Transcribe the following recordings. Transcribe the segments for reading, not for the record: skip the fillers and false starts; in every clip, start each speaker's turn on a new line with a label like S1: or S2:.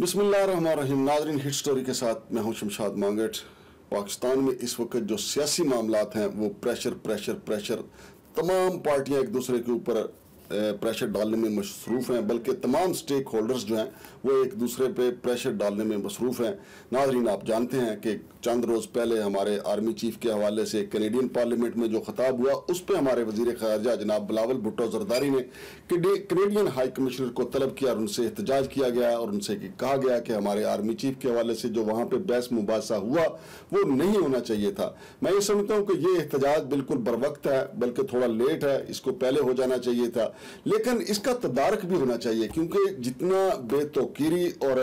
S1: बिस्मिल्लाहिर्रहमानिर्रहीम। नाज़रीन, hit story के साथ मैं हूं शमशाद मांगट। पाकिस्तान में इस वक्त जो सियासी मामलात हैं वो प्रेशर तमाम पार्टियां एक दूसरे के ऊपर प्रेशर डालने में मसरूफ़ हैं, बल्कि तमाम स्टेक होल्डर्स जो हैं वो एक दूसरे पे प्रेशर डालने में मसरूफ़ हैं। नाज़रीन, आप जानते हैं कि चंद रोज़ पहले हमारे आर्मी चीफ के हवाले से कैनेडियन पार्लियामेंट में जो खिताब हुआ उस पर हमारे वज़ीर ख़ारजा जनाब बिलावल भुट्टो ज़रदारी ने कैनेडियन हाई कमिश्नर को तलब किया और उनसे एहतजाज किया गया और उनसे कहा गया कि हमारे आर्मी चीफ के हवाले से जो वहाँ पर बहस मुबासा हुआ वो नहीं होना चाहिए था। मैं ये समझता हूँ कि ये एहतजाज बिल्कुल बर वक्त है, बल्कि थोड़ा लेट है, इसको पहले हो जाना चाहिए था, लेकिन इसका तदारक भी होना चाहिए, क्योंकि जितना बेतौकीरी और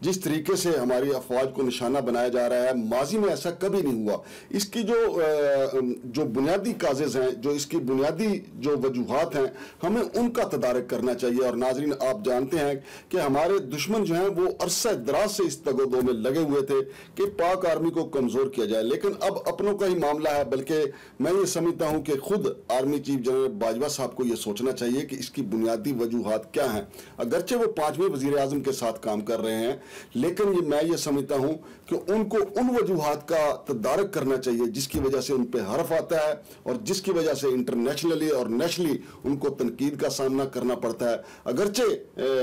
S1: जिस तरीके से हमारी अफवाज को निशाना बनाया जा रहा है, माजी में ऐसा कभी नहीं हुआ। इसकी जो बुनियादी काजेज हैं, जो इसकी बुनियादी जो वजूहात हैं, हमें उनका तदारक करना चाहिए। और नाजरीन, आप जानते हैं कि हमारे दुश्मन जो हैं वो अरसा दराज से इस तगोदो में लगे हुए थे कि पाक आर्मी को कमजोर किया जाए, लेकिन अब अपनों का ही मामला है। बल्कि मैं ये समझता हूं कि खुद आर्मी चीफ जनरल बाजवा साहब को यह सोचना चाहिए कि इसकी बुनियादी वजूहात क्या हैं। अगरचे वो 5वें वजीर आजम के साथ काम कर रहे हैं, लेकिन मैं ये समझता हूं कि उनको उन वजूहात का तदारक करना चाहिए जिसकी वजह से उन पर हर्फ आता है और जिसकी वजह से इंटरनेशनली और नेशनली उनको तनकीद का सामना करना पड़ता है। अगरचे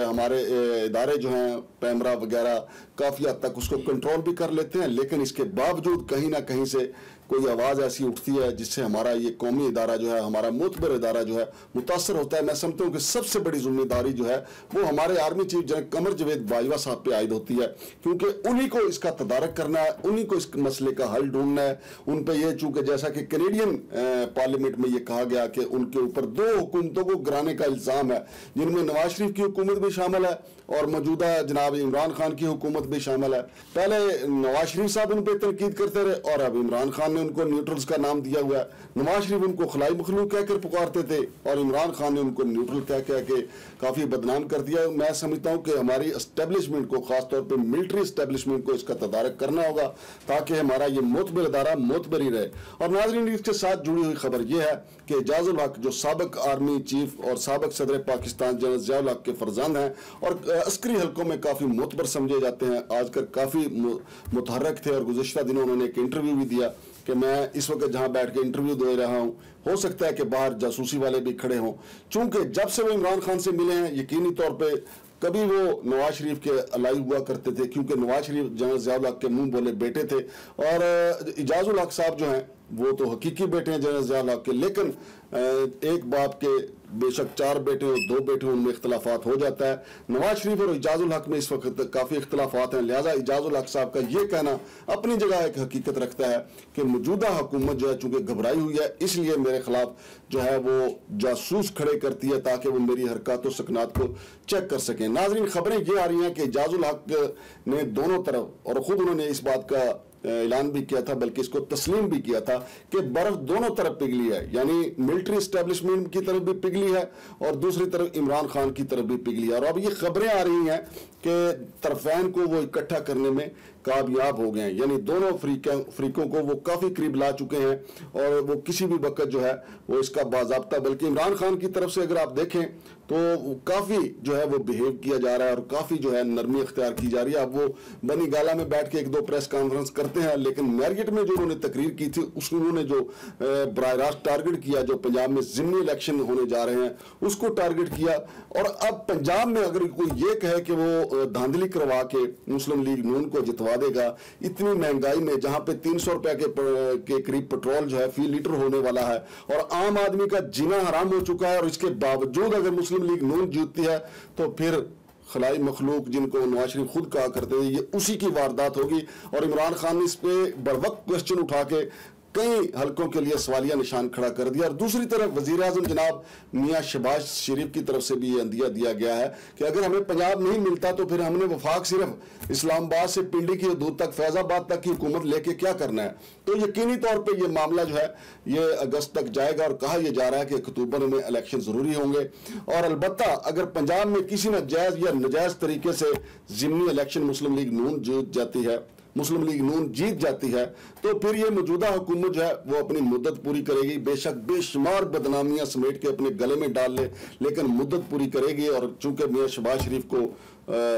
S1: हमारे इदारे जो हैं पैमरा वगैरह काफ़ी हद तक उसको कंट्रोल भी कर लेते हैं, लेकिन इसके बावजूद कहीं ना कहीं से कोई आवाज़ ऐसी उठती है जिससे हमारा ये कौमी इदारा जो है, हमारा मोतबर इदारा जो है, मुतासर होता है। मैं समझता हूँ कि सबसे बड़ी जिम्मेदारी जो है वो हमारे आर्मी चीफ जनरल कमर जवेद बाजवा साहब पे आयद होती है, क्योंकि उन्हीं को इसका तदारक करना है, उन्हीं को इस मसले का हल ढूंढना है। उन पर यह, चूंकि जैसा कि कैनेडियन पार्लियामेंट में ये कहा गया कि उनके ऊपर 2 हुकूमतों को गिराने का इल्ज़ाम है, जिनमें नवाज शरीफ की हुकूमत भी शामिल है और मौजूदा जनाब इमरान खान की हुकूमत भी शामिल है। पहले नवाज शरीफ साहब उन पर तनकीद करते रहे और अब इमरान खान ने उनको न्यूट्रल्स का नाम दिया हुआ है। नवाज शरीफ उनको खलाई मखलूक कहकर पुकारते थे और इमरान खान ने उनको न्यूट्रल कह के काफ़ी बदनाम कर दिया। मैं समझता हूँ कि हमारी एस्टेब्लिशमेंट को, खासतौर पर मिलिट्री एस्टेब्लिशमेंट को इसका तदारक करना होगा ताकि हमारा ये मोतबर इदारा मोतबर ही रहे। और नाज़रीन, इसके साथ जुड़ी हुई खबर यह है कि एजाजुल हक जो साबिक आर्मी चीफ और साबिक सदर पाकिस्तान जनरल ज़ियाउल हक के फर्जंद हैं और अस्करी हल्कों में काफ़ी मोतबर समझे जाते हैं, आजकल काफ़ी मुतहर्रक थे और गुज़िश्ता दिनों उन्होंने एक इंटरव्यू भी दिया कि मैं इस वक्त जहां बैठ के इंटरव्यू दे रहा हूं, हो सकता है कि बाहर जासूसी वाले भी खड़े हों। चूंकि जब से वो इमरान खान से मिले हैं, यकीनी तौर पे कभी वो नवाज शरीफ के अलाई हुआ करते थे, क्योंकि नवाज शरीफ जनरल ज़ियाउल हक के मुंह बोले बेटे थे और एजाजुल हक साहब जो हैं वो तो हकीकी बेटे हैं जनरल ज़ियाउल हक के, लेकिन एक बाप के बेशक 4 बेटे हो, 2 बेटे उनमें इख्तलाफात हो जाता है। नवाज शरीफ और एजाजुल हक में इस वक्त काफ़ी इख्तलाफात हैं, लिहाजा एजाजुल हक साहब का ये कहना अपनी जगह एक हकीकत रखता है कि मौजूदा हुकूमत जो है चूँकि घबराई हुई है, इसलिए मेरे खिलाफ जो है वो जासूस खड़े करती है ताकि वो मेरी हरकत और सकनात को चेक कर सकें। नाज़रीन, खबरें ये आ रही हैं कि एजाजुल हक ने दोनों तरफ, और ख़ुद उन्होंने इस बात का ऐलान भी किया था, बल्कि इसको तस्लीम भी किया था कि बर्फ दोनों तरफ पिघली है, यानी मिलिट्री एस्टेब्लिशमेंट की तरफ भी पिघली है और दूसरी तरफ इमरान खान की तरफ भी पिघली है। और अब ये खबरें आ रही हैं कि तरफैन को वो इकट्ठा करने में कामयाब हो गए हैं, यानी दोनों फ्रीकों को वो काफ़ी करीब ला चुके हैं और वो किसी भी वक्त जो है वो इसका बाज़ाब्ता, बल्कि इमरान खान की तरफ से अगर आप देखें तो काफ़ी जो है वो बिहेव किया जा रहा है और काफ़ी जो है नरमी अख्तियार की जा रही है। अब वो बनी गाला में बैठ के 1-2 प्रेस कॉन्फ्रेंस करते हैं, लेकिन मैरियट में जो उन्होंने तकरीर की थी उसमें उन्होंने जो बराह रास्त टारगेट किया, जो पंजाब में ज़िमनी इलेक्शन होने जा रहे हैं उसको टारगेट किया। और अब पंजाब में अगर कोई ये कहे कि वो धांधली करवा के मुस्लिम लीग नून को जितवा देगा, इतनी महंगाई में जहाँ पे 300 रुपए के करीब पेट्रोल जो है फी लीटर होने वाला है और आम आदमी का जीना हराम हो चुका है, और इसके बावजूद अगर मुस्लिम लीग नून जीतती है तो फिर खलाई मखलूक, जिनको नवाज शरीफ खुद कहा करते थे, ये उसी की वारदात होगी। और इमरान खान ने इस पर बरवक्त क्वेश्चन उठा के कई हल्कों के लिए सवालिया निशान खड़ा कर दिया। और दूसरी तरफ वजीर आजम जनाब मियाँ शहबाज शरीफ की तरफ से भी ये अंदिया दिया गया है कि अगर हमें पंजाब नहीं मिलता तो फिर हमने वफाक सिर्फ इस्लामाबाद से पिंडी की हदूद तक, फैजाबाद तक की हुकूमत लेके क्या करना है। तो यकीनी तौर पर यह मामला जो है ये अगस्त तक जाएगा और कहा यह जा रहा है कि अक्टूबर में इलेक्शन ज़रूरी होंगे। और अलबत्ता अगर पंजाब में किसी न जायज़ या नजायज़ तरीके से ज़िमनी इलेक्शन मुस्लिम लीग नून जीत जाती है मुस्लिम लीग नून जीत जाती है तो फिर ये मौजूदा हुकूमत जो है वो अपनी मुद्दत पूरी करेगी, बेशक बेशुमार बदनामियां समेट के अपने गले में डाल ले, लेकिन मुद्दत पूरी करेगी। और चूंकि मियां शहबाज शरीफ को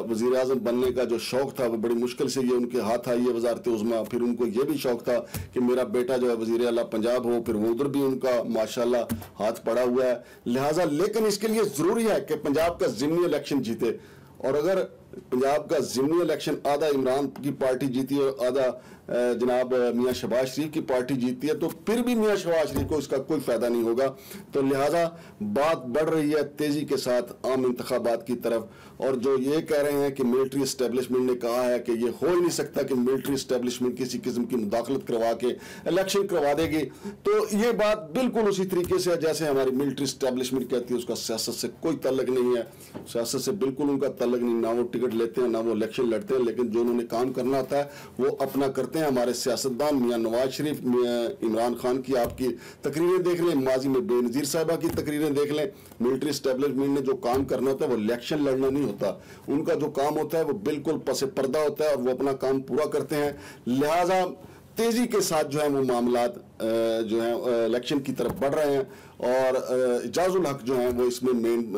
S1: वज़ीर आज़म बनने का जो शौक था वो बड़ी मुश्किल से ये उनके हाथ आई है वज़ारत उज़्मा, फिर उनको ये भी शौक था कि मेरा बेटा जो है वज़ीर आला पंजाब हो, फिर वो उधर भी उनका माशाल्लाह हाथ पड़ा हुआ है। लिहाजा लेकिन इसके लिए ज़रूरी है कि पंजाब का ज़िमनी इलेक्शन जीते, और अगर पंजाब का ज़िमनी इलेक्शन आधा इमरान की पार्टी जीती है और आधा जनाब मियां शहबाज शरीफ की पार्टी जीती है तो फिर भी मियां शहबाज शरीफ को इसका कोई फ़ायदा नहीं होगा। तो लिहाजा बात बढ़ रही है तेज़ी के साथ आम इंतखाबात की तरफ, और जो ये कह रहे हैं कि मिलिट्री इस्टेब्लिशमेंट ने कहा है कि ये हो ही नहीं सकता कि मिलिट्री इस्टेब्लिशमेंट किसी किस्म की मुदाखलत करवा के इलेक्शन करवा देगी, तो ये बात बिल्कुल उसी तरीके से है जैसे हमारी मिलिट्री इस्टेब्लिशमेंट कहती है, उसका सियासत से कोई तल्लक नहीं है, सियासत से बिल्कुल उनका तल्लक नहीं, ना वो टिकट लेते हैं ना वो इलेक्शन लड़ते हैं, लेकिन जो उन्होंने काम करना होता है वो अपना करते हैं। हमारे सियासतदान मियां नवाज शरीफ, इमरान खान की आपकी तकरीरें देख लें, माजी में बेनज़ीर साहिबा की तकरीरें देख लें, मिलिट्री इस्टेब्लिशमेंट ने जो काम करना होता है वो इलेक्शन लड़ना नहीं होता, उनका जो काम होता है वो बिल्कुल पसे पर्दा होता है और वो अपना काम पूरा करते हैं। लिहाजा तेजी के साथ जो है वो मामलात जो है इलेक्शन की तरफ बढ़ रहे हैं और इजाजुल हक जो है वो इसमें मेन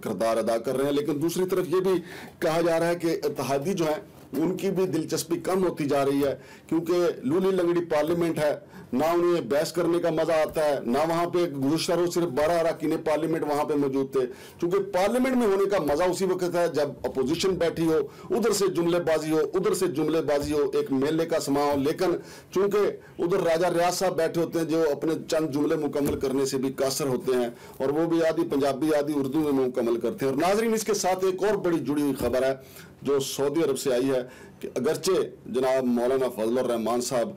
S1: किरदार अदा कर रहे हैं। लेकिन दूसरी तरफ ये भी कहा जा रहा है कि इत्तेहादी जो है उनकी भी दिलचस्पी कम होती जा रही है, क्योंकि लूली लंगड़ी पार्लियामेंट है, ना उन्हें बहस करने का मजा आता है, ना वहां पे गुज़श्ता रोज सिर्फ 12 अरकान पार्लियामेंट वहां पे मौजूद थे, क्योंकि पार्लियामेंट में होने का मजा उसी वक्त है जब अपोजिशन बैठी हो, उधर से जुमलेबाजी हो, उधर से जुमलेबाजी हो, एक मेले का समा हो। लेकिन चूंकि उधर राजा रियाज साहब बैठे होते हैं जो अपने चंद जुमले मुकम्मल करने से भी कासर होते हैं, और वो भी आधी पंजाबी आधी उर्दू में मुकम्मल करते हैं। और नाजरीन, इसके साथ एक और बड़ी जुड़ी हुई खबर है जो सऊदी अरब से आई है कि अगरचे जनाब मौलाना फजलुर रहमान साहब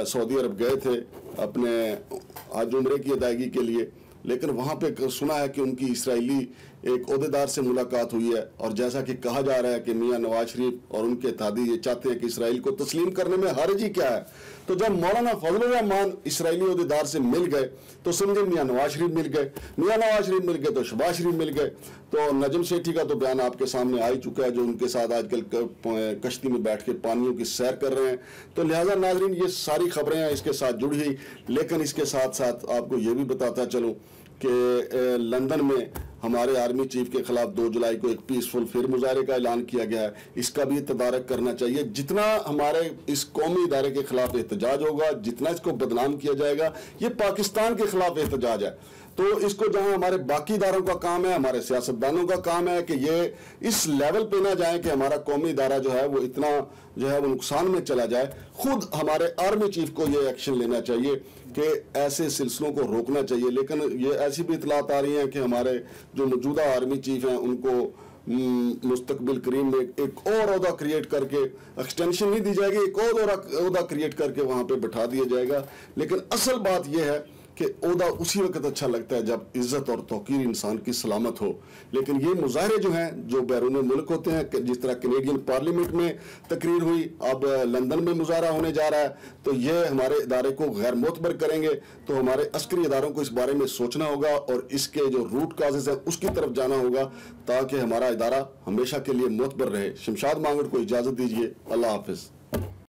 S1: सऊदी अरब गए थे अपने हज उम्रे की अदायगी के लिए, लेकिन वहाँ पे सुना है कि उनकी इसराइली एक ओहदेदार से मुलाकात हुई है, और जैसा कि कहा जा रहा है कि मियां नवाज शरीफ और उनके इत्तेहादी ये चाहते हैं कि इसराइल को तस्लीम करने में हर्ज ही क्या है। तो जब मौलाना फजलुर रहमान इसराइली ओहदेदार से मिल गए तो समझे मियां नवाज शरीफ मिल गए, मियां नवाज शरीफ मिल गए तो शहबाज शरीफ मिल गए। तो नजम सेठी का तो बयान आपके सामने आ ही चुका है, जो उनके साथ आजकल कश्ती में बैठ के पानियों की सैर कर रहे हैं। तो लिहाजा नाजरीन, ये सारी खबरें हैं इसके साथ जुड़ी हुई, लेकिन इसके साथ साथ आपको ये भी बताता चलूँ कि लंदन में हमारे आर्मी चीफ के खिलाफ 2 जुलाई को एक पीसफुल फिर मुजाहरे का ऐलान किया गया है। इसका भी तदारक करना चाहिए। जितना हमारे इस कौमी इदारे के खिलाफ एहतजाज होगा, जितना इसको बदनाम किया जाएगा, ये पाकिस्तान के खिलाफ एहतजाज है। तो इसको जहां हमारे बाकी इदारों का काम है, हमारे सियासतदानों का काम है कि ये इस लेवल पे ना जाए कि हमारा कौमी इदारा जो है वो इतना जो है वो नुकसान में चला जाए। खुद हमारे आर्मी चीफ को ये एक्शन लेना चाहिए कि ऐसे सिलसिलों को रोकना चाहिए। लेकिन ये ऐसी भी इतलात आ रही हैं कि हमारे जो मौजूदा आर्मी चीफ हैं उनको मुस्तकबिल करीम में एक और ओहदा क्रिएट करके, एक्सटेंशन नहीं दी जाएगी, एक और ओहदा क्रिएट करके वहां पे बैठा दिया जाएगा। लेकिन असल बात यह है कि ओहदा उसी वक्त अच्छा लगता है जब इज्जत और तौकीर इंसान की सलामत हो। लेकिन ये मुजाहरे जो हैं जो बैरून मुल्क होते हैं, जिस तरह कैनेडियन पार्लियामेंट में तकरीर हुई, अब लंदन में मुजाहरा होने जा रहा है, तो ये हमारे इदारे को गैर मोतबर करेंगे। तो हमारे अस्करी इदारों को इस बारे में सोचना होगा और इसके जो रूट काजेज हैं उसकी तरफ जाना होगा, ताकि हमारा इदारा हमेशा के लिए मोतबर रहे। शमशाद मांगड़ को इजाज़त दीजिए। अल्लाह हाफिज़।